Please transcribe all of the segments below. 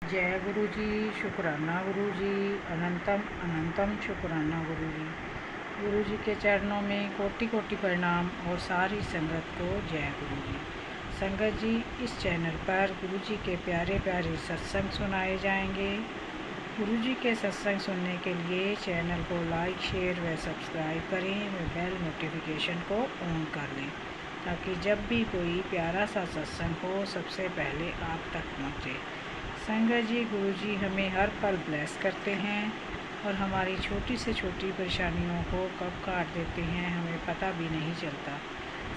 जय गुरु जी, शुक्राना गुरु जी, अनंतम अनंतम शुक्राना गुरु जी। गुरु जी के चरणों में कोटि कोटि प्रणाम और सारी संगत को जय गुरु जी। संगत जी, इस चैनल पर गुरु जी के प्यारे प्यारे सत्संग सुनाए जाएंगे। गुरु जी के सत्संग सुनने के लिए चैनल को लाइक, शेयर व सब्सक्राइब करें व बेल नोटिफिकेशन को ऑन कर लें ताकि जब भी कोई प्यारा सा सत्संग हो सबसे पहले आप तक पहुँचे। संगत जी, गुरु जी हमें हर पल ब्लेस करते हैं और हमारी छोटी से छोटी परेशानियों को कब काट देते हैं हमें पता भी नहीं चलता।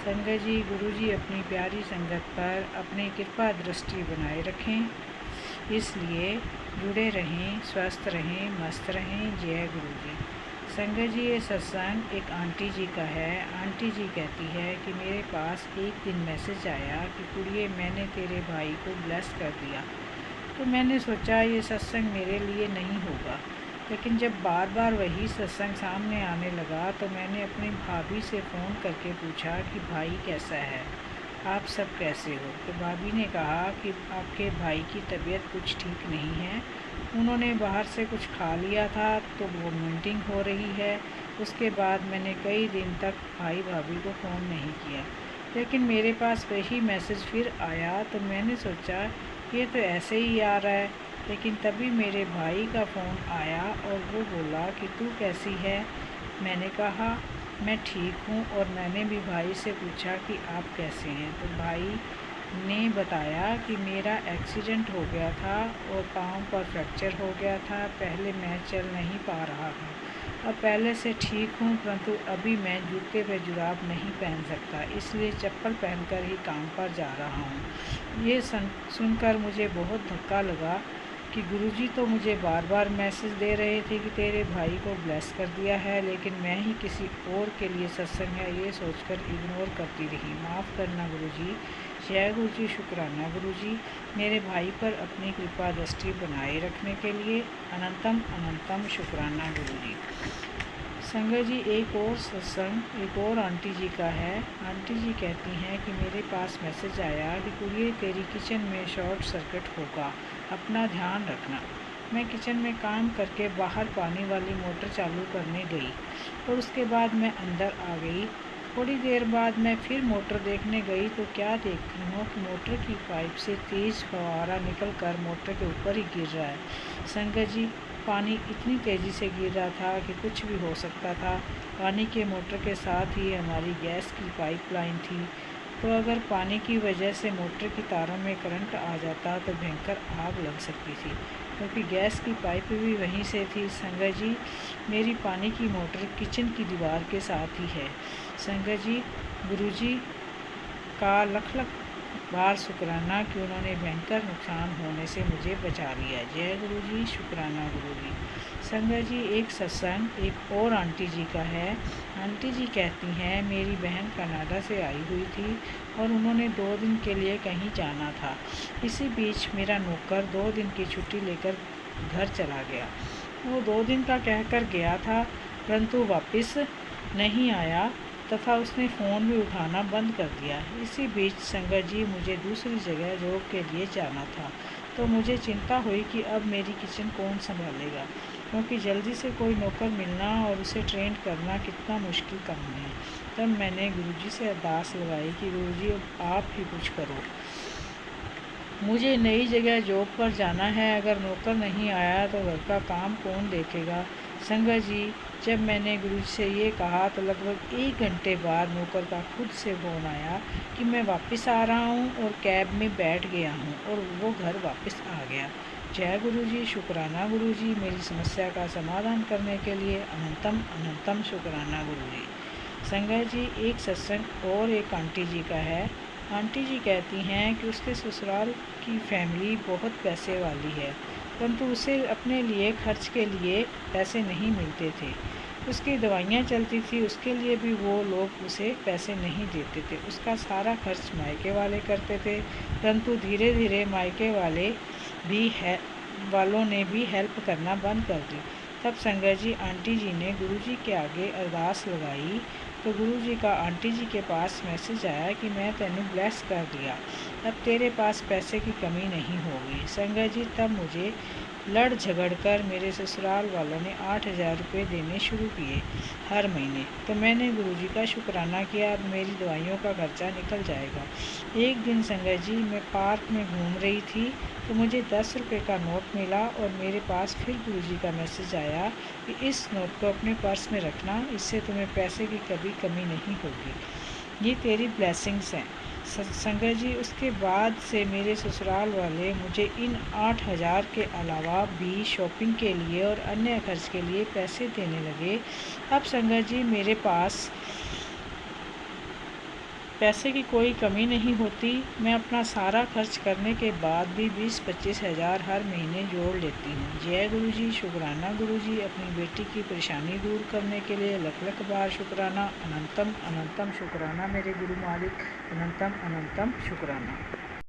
संगत जी, गुरु जी अपनी प्यारी संगत पर अपनी कृपा दृष्टि बनाए रखें, इसलिए जुड़े रहें, स्वस्थ रहें, मस्त रहें। जय गुरु जी। संगत जी, ये सत्संग एक आंटी जी का है। आंटी जी कहती है कि मेरे पास एक दिन मैसेज आया कि कुड़िए, मैंने तेरे भाई को ब्लेस कर दिया। तो मैंने सोचा ये सत्संग मेरे लिए नहीं होगा, लेकिन जब बार बार वही सत्संग सामने आने लगा तो मैंने अपनी भाभी से फ़ोन करके पूछा कि भाई कैसा है, आप सब कैसे हो। तो भाभी ने कहा कि आपके भाई की तबीयत कुछ ठीक नहीं है, उन्होंने बाहर से कुछ खा लिया था तो वॉमिटिंग हो रही है। उसके बाद मैंने कई दिन तक भाई भाभी को फ़ोन नहीं किया, लेकिन मेरे पास वही मैसेज फिर आया तो मैंने सोचा ये तो ऐसे ही आ रहा है। लेकिन तभी मेरे भाई का फ़ोन आया और वो बोला कि तू कैसी है। मैंने कहा मैं ठीक हूँ और मैंने भी भाई से पूछा कि आप कैसे हैं। तो भाई ने बताया कि मेरा एक्सीडेंट हो गया था और पाँव पर फ्रैक्चर हो गया था। पहले मैं चल नहीं पा रहा था, अब पहले से ठीक हूँ, परंतु अभी मैं जूते व जुराब नहीं पहन सकता, इसलिए चप्पल पहनकर ही काम पर जा रहा हूँ। ये सुनकर मुझे बहुत धक्का लगा कि गुरुजी तो मुझे बार बार मैसेज दे रहे थे कि तेरे भाई को ब्लेस कर दिया है, लेकिन मैं ही किसी और के लिए सत्संग है ये सोचकर इग्नोर करती रही। माफ़ करना गुरुजी। जय गुरु जी, शुक्राना गुरु जी, मेरे भाई पर अपनी कृपा दृष्टि बनाए रखने के लिए अनंतम अनंतम शुक्राना गुरु जी। संगत जी, एक और सत्संग एक और आंटी जी का है। आंटी जी कहती हैं कि मेरे पास मैसेज आया कि कुड़िए तेरी किचन में शॉर्ट सर्किट होगा, अपना ध्यान रखना। मैं किचन में काम करके बाहर पानी वाली मोटर चालू करने गई और उसके बाद मैं अंदर आ गई। थोड़ी देर बाद मैं फिर मोटर देखने गई तो क्या देखती हूँ कि मोटर की पाइप से तेज़ फव्वारा निकल कर मोटर के ऊपर ही गिर रहा है। संगत जी, पानी इतनी तेज़ी से गिर रहा था कि कुछ भी हो सकता था। पानी के मोटर के साथ ही हमारी गैस की पाइपलाइन थी, तो अगर पानी की वजह से मोटर की तारों में करंट आ जाता तो भयंकर आग लग सकती थी, क्योंकि गैस की पाइप भी वहीं से थी। संगत जी, मेरी पानी की मोटर किचन की दीवार के साथ ही है। संगत जी, गुरुजी का लख लख बार शुक्राना कि उन्होंने भयंकर नुकसान होने से मुझे बचा लिया। जय गुरु जी, शुक्राना गुरु जी। संगत जी, एक सत्संग एक और आंटी जी का है। आंटी जी कहती हैं मेरी बहन कनाडा से आई हुई थी और उन्होंने 2 दिन के लिए कहीं जाना था। इसी बीच मेरा नौकर 2 दिन की छुट्टी लेकर घर चला गया। वो 2 दिन का कहकर गया था, परंतु वापस नहीं आया तथा उसने फ़ोन भी उठाना बंद कर दिया। इसी बीच संगत जी, मुझे दूसरी जगह जॉब के लिए जाना था, तो मुझे चिंता हुई कि अब मेरी किचन कौन संभालेगा, क्योंकि जल्दी से कोई नौकर मिलना और उसे ट्रेन करना कितना मुश्किल काम है। तब मैंने गुरुजी से अरदास लगाई कि गुरुजी अब आप ही कुछ करो, मुझे नई जगह जॉब पर जाना है, अगर नौकर नहीं आया तो घर का काम कौन देखेगा। संगत जी, जब मैंने गुरु से ये कहा तो लगभग 1 घंटे बाद नौकर का खुद से फ़ोन आया कि मैं वापस आ रहा हूँ और कैब में बैठ गया हूँ और वो घर वापस आ गया। जय गुरु जी, शुक्राना गुरु जी, मेरी समस्या का समाधान करने के लिए अनंतम अनंतम शुक्राना गुरु जी। संगत जी, एक सत्संग और एक आंटी जी का है। आंटी जी कहती हैं कि उसके ससुराल की फैमिली बहुत पैसे वाली है, परंतु उसे अपने लिए खर्च के लिए पैसे नहीं मिलते थे। उसकी दवाइयाँ चलती थी, उसके लिए भी वो लोग उसे पैसे नहीं देते थे। उसका सारा खर्च मायके वाले करते थे, परंतु धीरे धीरे मायके वालों ने भी हेल्प करना बंद कर दी। तब संगत जी, आंटी जी ने गुरुजी के आगे अरदास लगाई तो गुरुजी का आंटी जी के पास मैसेज आया कि मैं तेनू ब्लेस कर दिया। अब तेरे पास पैसे की कमी नहीं होगी। संगत जी, तब मुझे लड़ झगड़ कर मेरे ससुराल वालों ने 8,000 रुपये देने शुरू किए हर महीने। तो मैंने गुरुजी का शुक्राना किया, अब मेरी दवाइयों का खर्चा निकल जाएगा। एक दिन संगत जी, मैं पार्क में घूम रही थी तो मुझे 10 रुपये का नोट मिला और मेरे पास फिर गुरुजी का मैसेज आया कि इस नोट को अपने पर्स में रखना, इससे तुम्हें पैसे की कभी कमी नहीं होगी। ये तेरी ब्लेसिंग्स हैं। संगत जी, उसके बाद से मेरे ससुराल वाले मुझे इन 8,000 के अलावा भी शॉपिंग के लिए और अन्य खर्च के लिए पैसे देने लगे। अब संगत जी, मेरे पास पैसे की कोई कमी नहीं होती। मैं अपना सारा खर्च करने के बाद भी 20-25 हज़ार हर महीने जोड़ लेती हूँ। जय गुरु जी, शुक्राना गुरु जी। अपनी बेटी की परेशानी दूर करने के लिए लख लख बार शुक्राना। अनंतम अनंतम शुक्राना मेरे गुरु मालिक, अनंतम अनंतम शुक्राना।